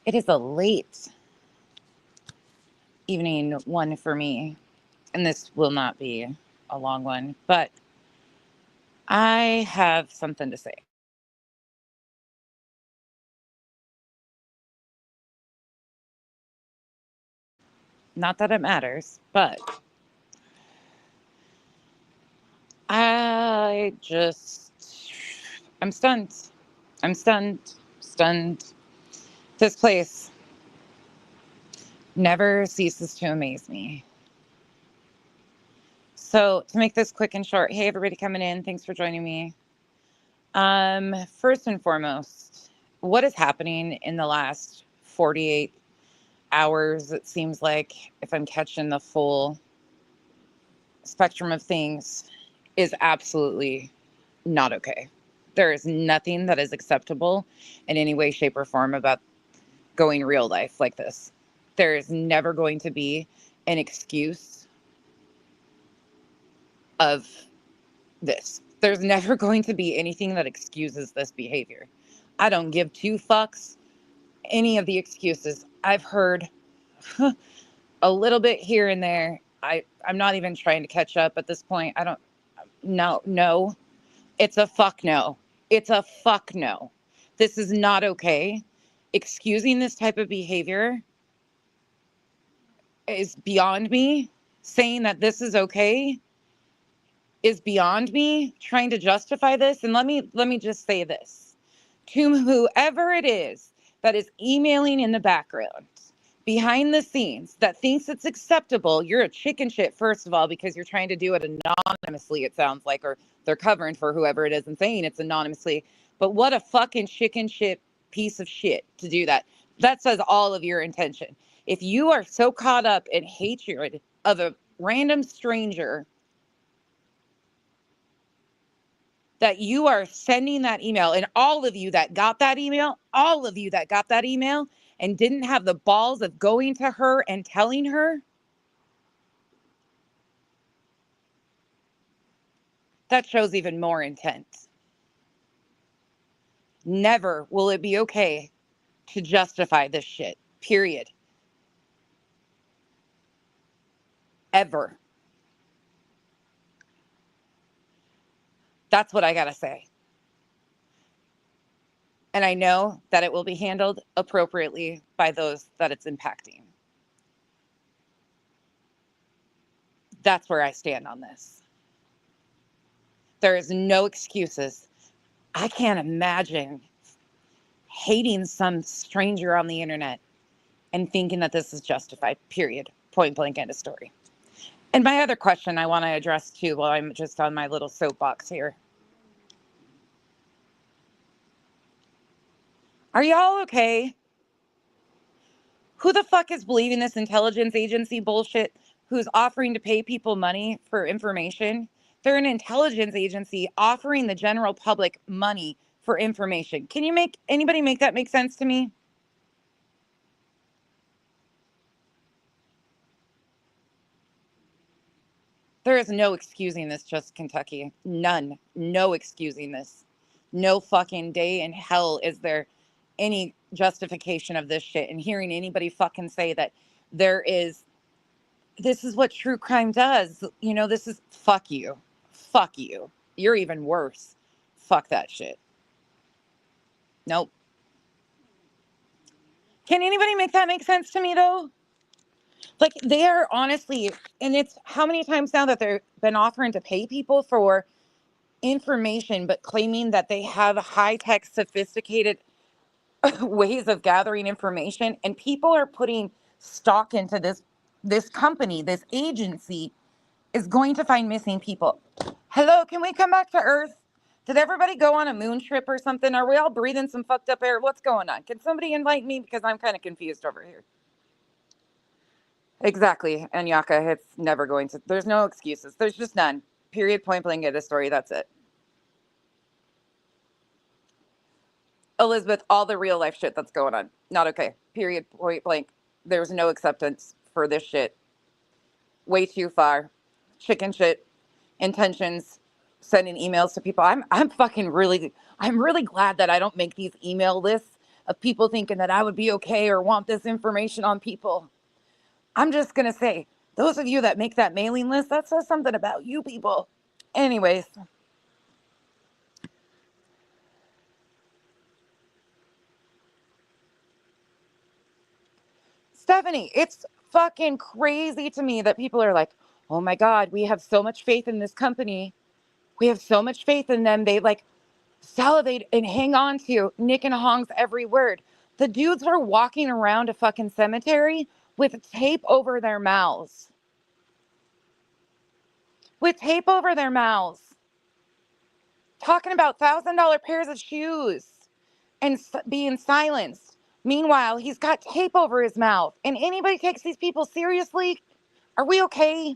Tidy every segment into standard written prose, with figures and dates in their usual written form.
It is a late evening one for me, and this will not be a long one, but I have something to say. Not that it matters, but I just, I'm stunned. I'm stunned, stunned. This place never ceases to amaze me. So, to make this quick and short, hey, everybody coming in, thanks for joining me. First and foremost, what is happening in the last 48 hours, it seems like, if I'm catching the full spectrum of things, is absolutely not okay. There is nothing that is acceptable in any way, shape, or form about going real life like this. There is never going to be an excuse of this. There's never going to be anything that excuses this behavior. I don't give two fucks any of the excuses. I've heard a little bit here and there. I'm not even trying to catch up at this point. I don't, no. It's a fuck no. It's a fuck no. This is not okay. Excusing this type of behavior is beyond me. Saying that this is okay is beyond me. Trying to justify this, and let me just say this to whoever it is that is emailing in the background, behind the scenes, that thinks it's acceptable. You're a chicken shit, first of all, because you're trying to do it anonymously, it sounds like, or they're covering for whoever it is and saying it's anonymously. But what a fucking chicken shit piece of shit to do that. That says all of your intention. If you are so caught up in hatred of a random stranger that you are sending that email, and all of you that got that email, and didn't have the balls of going to her and telling her, that shows even more intent. Never will it be okay to justify this shit, period. Ever. That's what I gotta say. And I know that it will be handled appropriately by those that it's impacting. That's where I stand on this. There is no excuses. I can't imagine hating some stranger on the internet and thinking that this is justified, period. Point blank, end of story. And my other question I want to address too, while I'm just on my little soapbox here. Are y'all okay? Who the fuck is believing this intelligence agency bullshit who's offering to pay people money for information? They're an intelligence agency offering the general public money for information. Can you make anybody make that make sense to me? There is no excusing this, just Kentucky. None. No excusing this. No fucking day in hell is there any justification of this shit. And hearing anybody fucking say that there is, this is what true crime does. You know, this is, fuck you. Fuck you. You're even worse. Fuck that shit. Nope. Can anybody make that make sense to me though? Like, they're honestly, and it's how many times now that they've been offering to pay people for information, but claiming that they have high-tech, sophisticated ways of gathering information, and people are putting stock into this company, this agency is going to find missing people. Hello, can we come back to Earth? Did everybody go on a moon trip or something? Are we all breathing some fucked up air? What's going on? Can somebody enlighten me, because I'm kind of confused over here. Exactly, Anyaka, it's never going to, there's no excuses. There's just none. Period, point blank, end of story, that's it. Elizabeth, all the real life shit that's going on, not okay. Period, point blank. There's no acceptance for this shit. Way too far. Chicken shit. Intentions. Sending emails to people. I'm really glad that I don't make these email lists of people thinking that I would be okay or want this information on people. I'm just going to say, those of you that make that mailing list, that says something about you people. Anyways. Stephanie, it's fucking crazy to me that people are like, oh my God, we have so much faith in this company. We have so much faith in them. They like salivate and hang on to Nick and Hong's every word. The dudes were walking around a fucking cemetery with tape over their mouths. With tape over their mouths. Talking about $1,000 pairs of shoes and being silenced. Meanwhile, he's got tape over his mouth. And anybody takes these people seriously? Are we okay?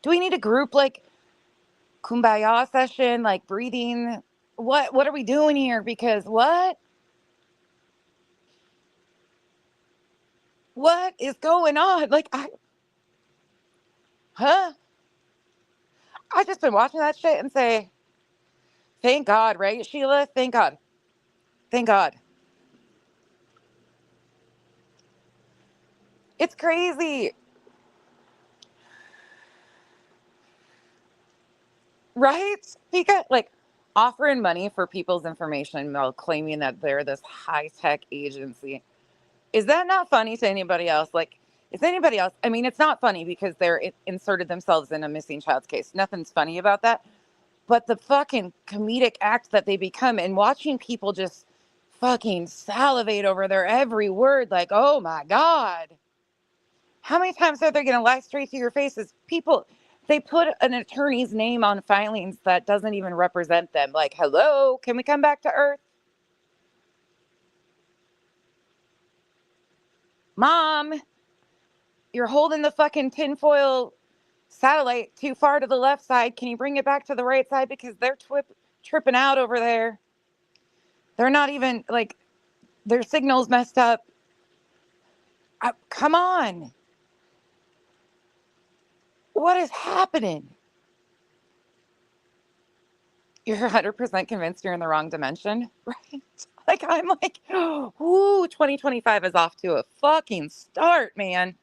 Do we need a group like kumbaya session, like breathing? What are we doing here? Because what is going on? Like I just been watching that shit and say, thank God, right, Sheila? Thank God. Thank God. It's crazy. Right? He got like offering money for people's information while claiming that they're this high-tech agency. Is that not funny to anybody else? Like, is anybody else? I mean, it's not funny because they're inserted themselves in a missing child's case. Nothing's funny about that. But the fucking comedic act that they become and watching people just fucking salivate over their every word, like, oh my God. How many times are they going to lie straight to your faces? People, they put an attorney's name on filings that doesn't even represent them. Like, hello, can we come back to earth? Mom, you're holding the fucking tinfoil satellite too far to the left side. Can you bring it back to the right side? Because they're tripping out over there. They're not even, like, their signal's messed up. Come on. What is happening? You're 100% convinced you're in the wrong dimension, right? Like, I'm like, ooh, 2025 is off to a fucking start, man.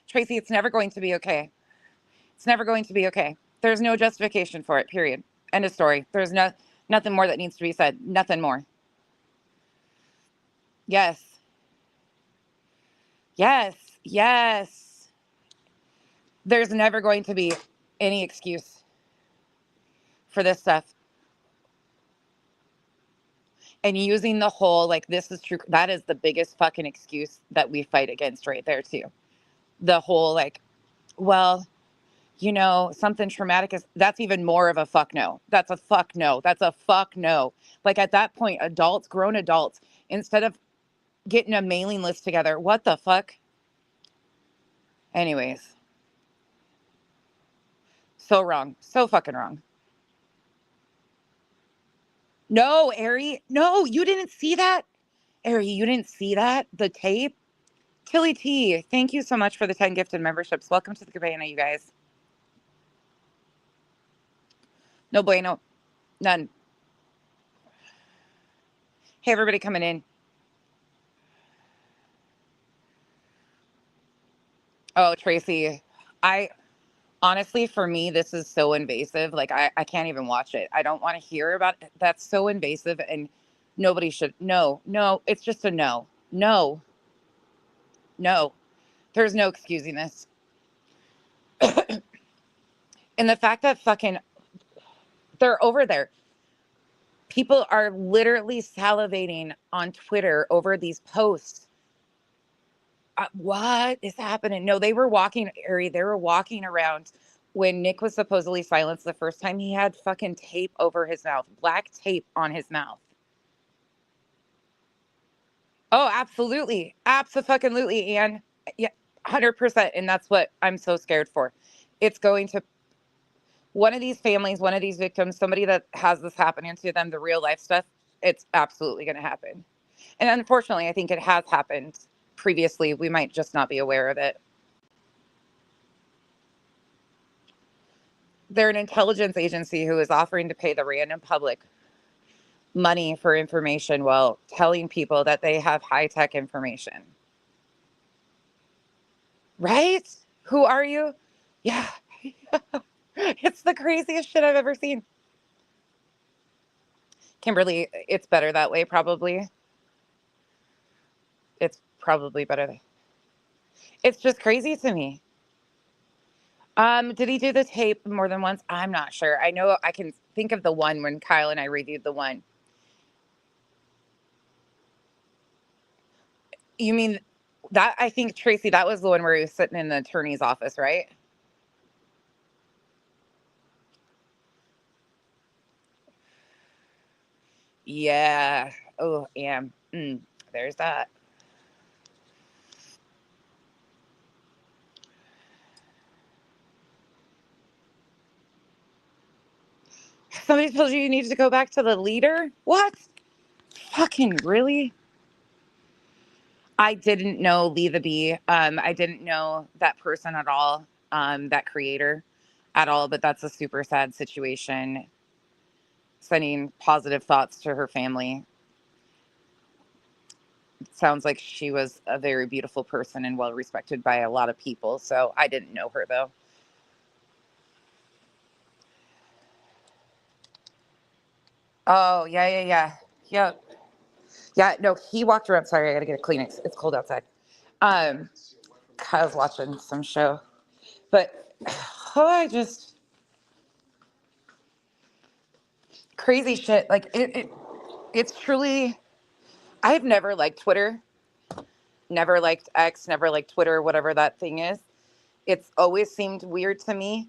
Tracy, it's never going to be okay. It's never going to be okay. There's no justification for it, period. End of story. There's nothing more that needs to be said. Nothing more. Yes. Yes. Yes. There's never going to be any excuse for this stuff. And using the whole, like, this is true. That is the biggest fucking excuse that we fight against right there, too. The whole, like, well, you know, something traumatic that's even more of a fuck no. That's a fuck no. That's a fuck no. Like, at that point, adults, grown adults, instead of getting a mailing list together, what the fuck? Anyways. So wrong. So fucking wrong. No, Ari. No, you didn't see that? Ari, you didn't see that? The tape? Tilly T, thank you so much for the 10 gifted memberships. Welcome to the Cabana, you guys. No bueno. None. Hey, everybody coming in. Oh, Tracy, honestly, for me, this is so invasive. Like, I can't even watch it. I don't want to hear about it. That's so invasive, and nobody should. No, it's just a no. No. There's no excusing this. And the fact that fucking they're over there. People are literally salivating on Twitter over these posts. What is happening? No, they were walking, Ari, they were walking around when Nick was supposedly silenced the first time. He had fucking tape over his mouth, black tape on his mouth. Oh, absolutely. Absolutely, Anne. Yeah, 100%. And that's what I'm so scared for. It's going to, one of these families, one of these victims, somebody that has this happening to them, the real life stuff, it's absolutely going to happen. And unfortunately, I think it has happened previously. We might just not be aware of it. They're an intelligence agency who is offering to pay the random public money for information while telling people that they have high-tech information. Right? Who are you? Yeah. It's the craziest shit I've ever seen. Kimberly, it's better that way, probably. It's probably better. It's just crazy to me. Did he do the tape more than once? I'm not sure. I know I can think of the one when Kyle and I reviewed the one. You mean that? I think, Tracy, that was the one where he was sitting in the attorney's office, right? Yeah. Oh, yeah. There's that. Somebody told you need to go back to the leader? What? Fucking really? I didn't know Lee the Bee. I didn't know that person at all, that creator at all, but that's a super sad situation. Sending positive thoughts to her family. It sounds like she was a very beautiful person and well respected by a lot of people. So I didn't know her though. Oh, yeah, yeah, yeah. Yep. Yeah, no, he walked around. Sorry, I gotta get a Kleenex. It's cold outside. Um, I was watching some show. But oh, I just crazy shit. Like it's truly. I've never liked Twitter, never liked X, never liked Twitter, whatever that thing is. It's always seemed weird to me.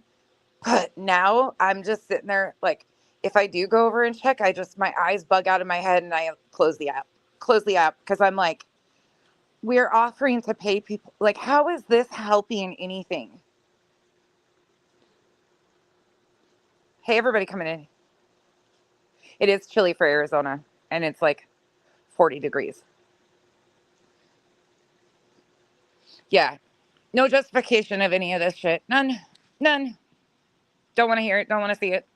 But now I'm just sitting there like, if I do go over and check, my eyes bug out of my head and I close the app. Close the app because I'm like, we're offering to pay people. Like, how is this helping anything? Hey, everybody coming in. It is chilly for Arizona and it's like 40 degrees. Yeah. No justification of any of this shit. None. None. Don't want to hear it. Don't want to see it.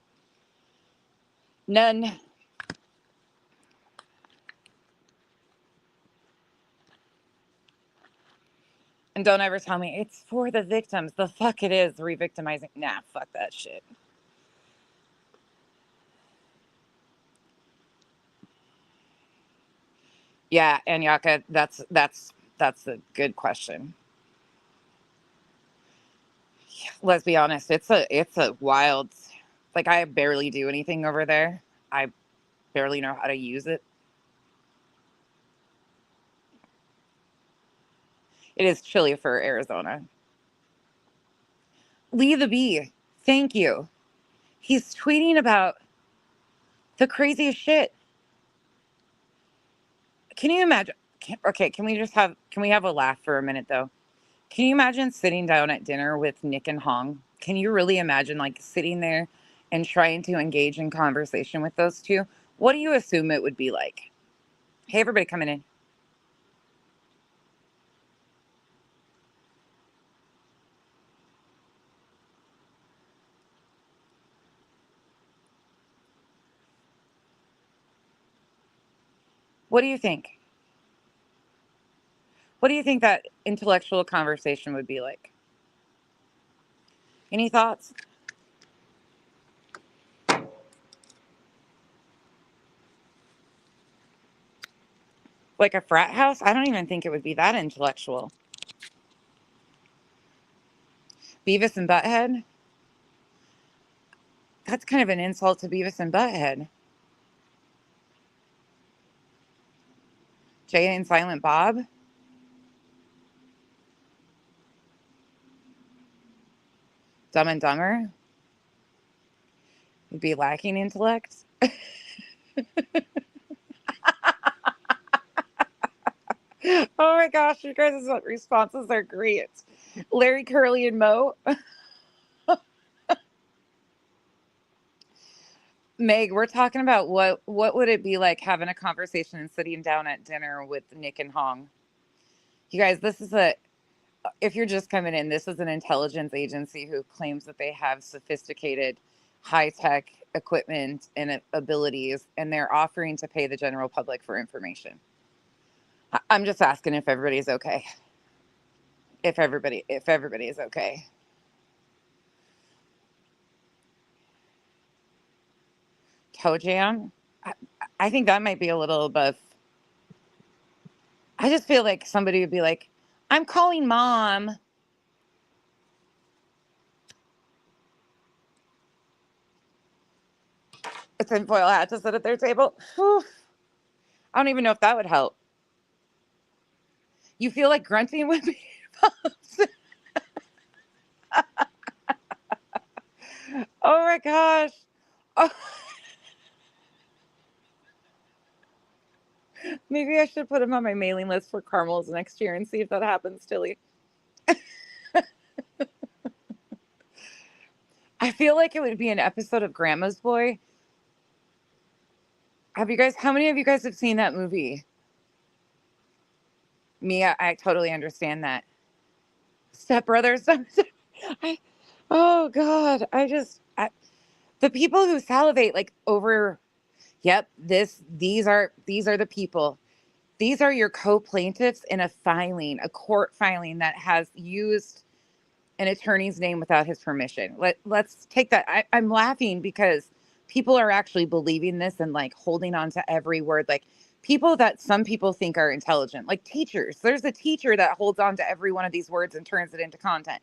None. And don't ever tell me it's for the victims. The fuck it is re-victimizing. Nah, fuck that shit. Yeah, and Yaka, that's a good question. Let's be honest, it's a wild, like I barely do anything over there. I barely know how to use it. It is chilly for Arizona. Lee the Bee, thank you. He's tweeting about the craziest shit. Can you imagine? Okay, can we have a laugh for a minute though? Can you imagine sitting down at dinner with Nick and Hong? Can you really imagine like sitting there and trying to engage in conversation with those two? What do you assume it would be like? Hey, everybody coming in. What do you think? What do you think that intellectual conversation would be like? Any thoughts? Like a frat house? I don't even think it would be that intellectual. Beavis and Butthead? That's kind of an insult to Beavis and Butthead. Jay and Silent Bob? Dumb and Dumber? Would be lacking intellect? Oh my gosh, you guys' responses are great. Larry, Curly, and Mo. Meg, we're talking about what would it be like having a conversation and sitting down at dinner with Nick and Hong. You guys, this is if you're just coming in, this is an intelligence agency who claims that they have sophisticated, high-tech equipment and abilities, and they're offering to pay the general public for information. I'm just asking if everybody's okay. If everybody is okay. Toe jam. I, I think that might be a little above. I just feel like somebody would be like, "I'm calling mom." A tinfoil hat to sit at their table. Whew. I don't even know if that would help. You feel like grunting would be. Oh my gosh. Oh, maybe I should put him on my mailing list for caramels next year and see if that happens, Tilly. I feel like it would be an episode of Grandma's Boy. How many of you guys have seen that movie? Me, I totally understand that. Step Brothers. I, oh God. The people who salivate like over, yep, these are the people. These are your co-plaintiffs in a court filing that has used an attorney's name without his permission. Let's take that. I'm laughing because people are actually believing this and like holding on to every word. Like people that some people think are intelligent, like teachers. There's a teacher that holds on to every one of these words and turns it into content.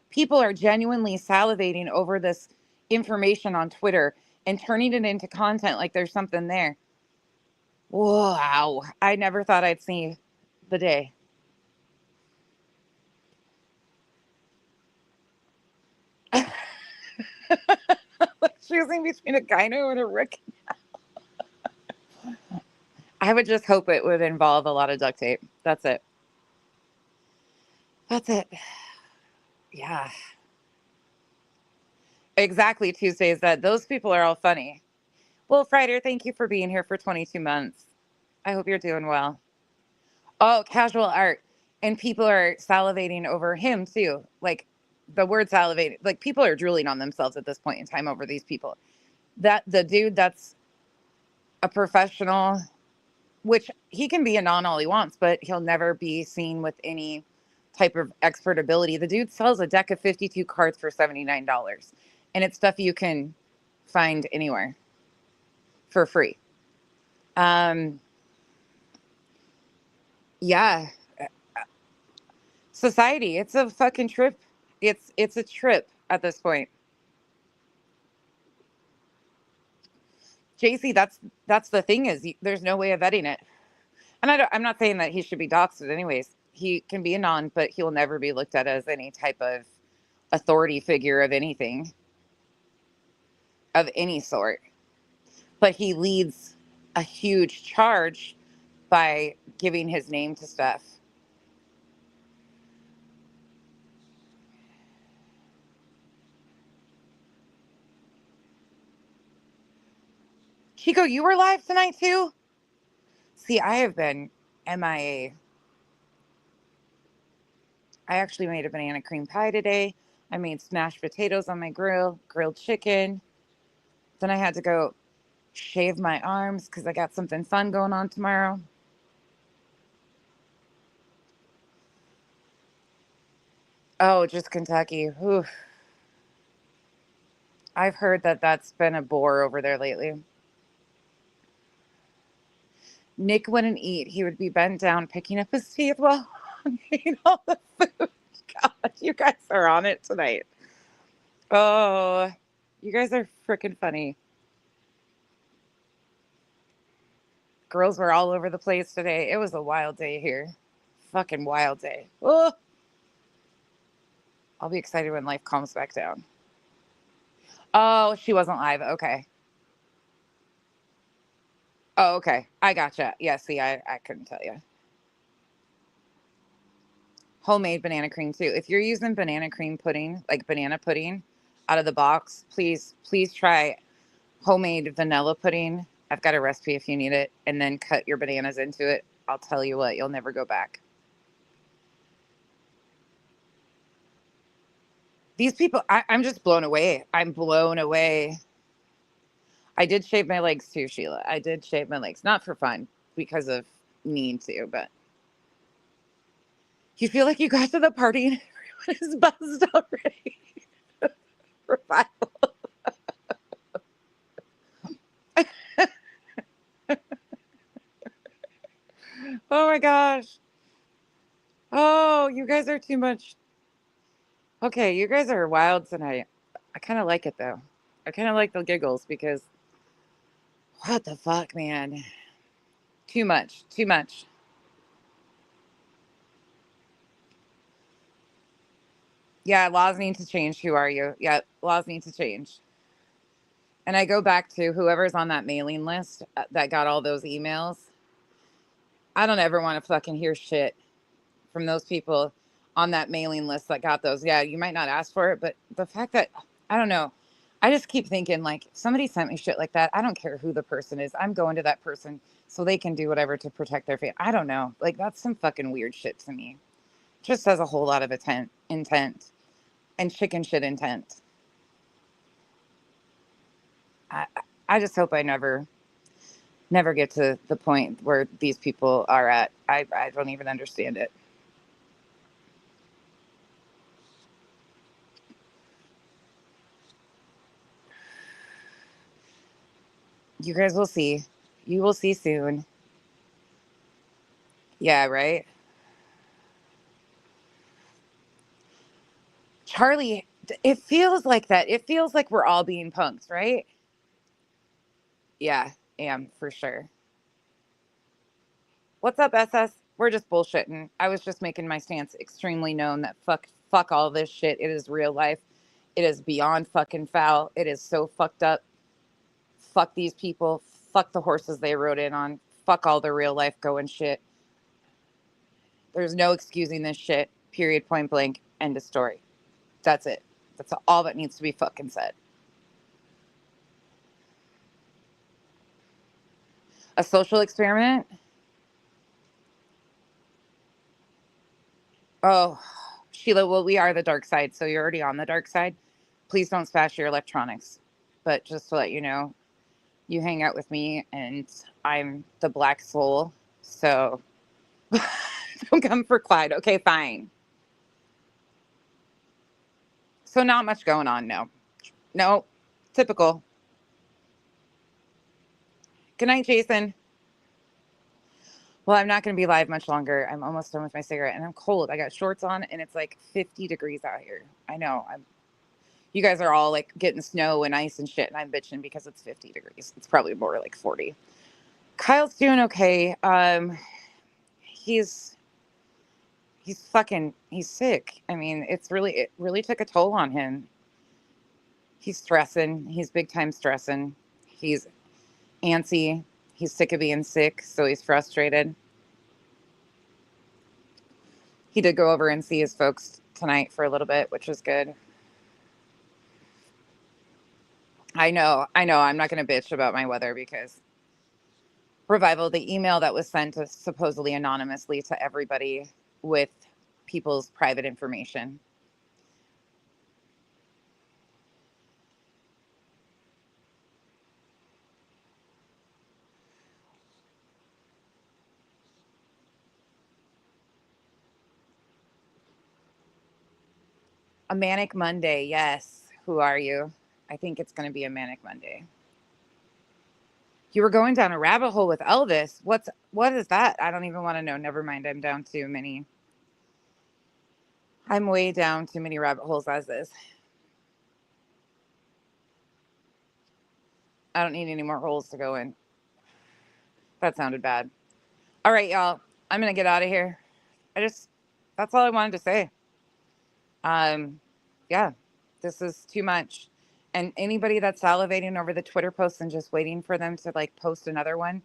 People are genuinely salivating over this information on Twitter and turning it into content like there's something there. Wow. I never thought I'd see the day. Like choosing between a gyno and a Rick. I would just hope it would involve a lot of duct tape. That's it. That's it. Yeah. Exactly. Tuesdays that those people are all funny. Well, Friday, thank you for being here for 22 months. I hope you're doing well. Oh, casual art. And people are salivating over him too. Like the word salivating, like people are drooling on themselves at this point in time over these people. That the dude that's a professional, which he can be a non all he wants, but he'll never be seen with any type of expert ability. The dude sells a deck of 52 cards for $79. And it's stuff you can find anywhere for free. Um, yeah. Society, it's a fucking trip. It's a trip at this point. JC, that's the thing is there's no way of vetting it. And I'm not saying that he should be doxxed anyways. He can be a non, but he'll never be looked at as any type of authority figure of anything, of any sort. But he leads a huge charge by giving his name to stuff. Chico, you were live tonight too? See, I have been MIA. I actually made a banana cream pie today. I made smashed potatoes on my grill, grilled chicken. Then I had to go shave my arms because I got something fun going on tomorrow. Oh, just Kentucky. Oof. I've heard that that's been a bore over there lately. Nick wouldn't eat. He would be bent down picking up his teeth while eating all the food. God, you guys are on it tonight. Oh, you guys are freaking funny. Girls were all over the place today. It was a wild day here. Fucking wild day. Oh, I'll be excited when life calms back down. Oh, she wasn't live. Okay. Oh, okay. I gotcha. Yeah, see, I couldn't tell you. Homemade banana cream too. If you're using banana cream pudding, like banana pudding out of the box, please try homemade vanilla pudding. I've got a recipe if you need it. And then cut your bananas into it. I'll tell you what, you'll never go back. These people, I'm just blown away. I'm blown away. I did shave my legs too, Sheila. I did shave my legs. Not for fun, because of need to, but you feel like you got to the party and everyone is buzzed already. Revival. Oh my gosh. Oh, you guys are too much. Okay, you guys are wild tonight. I kind of like it though. I kind of like the giggles because what the fuck, man? Too much. Too much. Yeah, laws need to change. Who are you? Yeah, laws need to change. And I go back to whoever's on that mailing list that got all those emails. I don't ever want to fucking hear shit from those people on that mailing list that got those. Yeah, you might not ask for it, but the fact that, I don't know, I just keep thinking, like, if somebody sent me shit like that, I don't care who the person is. I'm going to that person so they can do whatever to protect their family. I don't know. Like, that's some fucking weird shit to me. Just has a whole lot of intent and chicken shit intent. I, I just hope I never get to the point where these people are at. I don't even understand it. You guys will see. You will see soon. Yeah, right? Charlie, it feels like that. It feels like we're all being punked, right? Yeah, am for sure. What's up, SS? We're just bullshitting. I was just making my stance extremely known that fuck all this shit. It is real life. It is beyond fucking foul. It is so fucked up. Fuck these people. Fuck the horses they rode in on. Fuck all the real life going shit. There's no excusing this shit. Period, point blank, end of story. That's it. That's all that needs to be fucking said. A social experiment? Oh, Sheila, well, we are the dark side, so you're already on the dark side. Please don't smash your electronics. But just to let you know, you hang out with me and I'm the black soul. So don't come for Clyde. Okay, fine. So not much going on, no. No, typical. Good night, Jason. Well, I'm not going to be live much longer. I'm almost done with my cigarette and I'm cold. I got shorts on and it's like 50 degrees out here. I know. You guys are all like getting snow and ice and shit, and I'm bitching because it's 50 degrees. It's probably more like 40. Kyle's doing okay. He's sick. I mean, it really took a toll on him. He's stressing. He's big time stressing. He's antsy. He's sick of being sick, so he's frustrated. He did go over and see his folks tonight for a little bit, which was good. I know. I'm not going to bitch about my weather because Revival, the email that was sent supposedly anonymously to everybody with people's private information. A manic Monday, yes. Who are you? I think it's going to be a manic Monday. You were going down a rabbit hole with Elvis. What is that? I don't even want to know. Never mind. I'm down too many. I'm way down too many rabbit holes as is. I don't need any more holes to go in. That sounded bad. All right, y'all. I'm going to get out of here. That's all I wanted to say. Yeah, this is too much. And anybody that's salivating over the Twitter posts and just waiting for them to like post another one,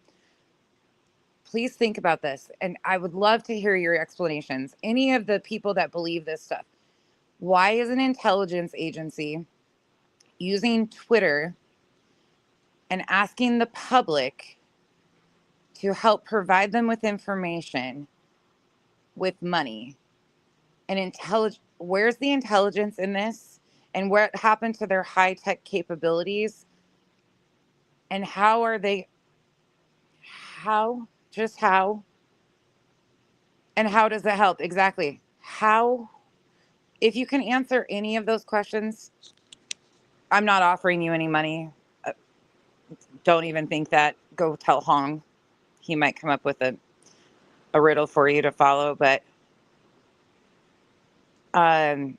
please think about this. And I would love to hear your explanations. Any of the people that believe this stuff, why is an intelligence agency using Twitter and asking the public to help provide them with information with money and where's the intelligence in this? and what happened to their high-tech capabilities, and how are they, just how, and how does it help? Exactly. How, if you can answer any of those questions, I'm not offering you any money. Uh, Don't even think that. Go tell Hong. He might come up with a riddle for you to follow. But um,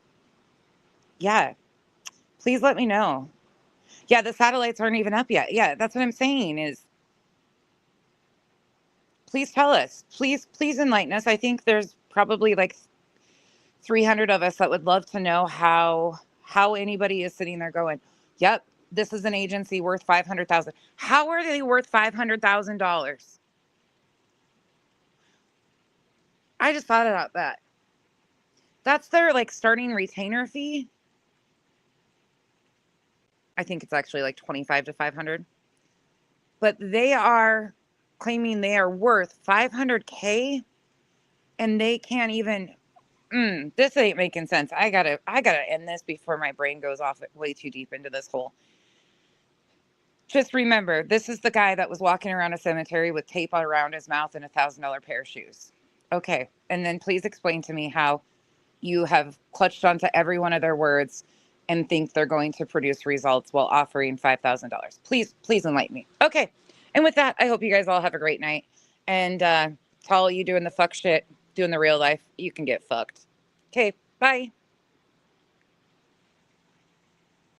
yeah, please let me know. Yeah, the satellites aren't even up yet. Yeah, that's what I'm saying is please tell us. Please enlighten us. I think there's probably like 300 of us that would love to know how anybody is sitting there going, "Yep, this is an agency worth 500,000." How are they worth $500,000? I just thought about that. That's their like starting retainer fee. I think it's actually like 25 to 500. But they are claiming they are worth 500K and they can't even this ain't making sense. I gotta end this before my brain goes off way too deep into this hole. Just remember, this is the guy that was walking around a cemetery with tape around his mouth and $1,000 pair of shoes. Okay. And then please explain to me how you have clutched onto every one of their words and think they're going to produce results while offering $5,000. Please enlighten me. Okay. And with that, I hope you guys all have a great night. And to all you doing the fuck shit, doing the real life, you can get fucked. Okay. Bye.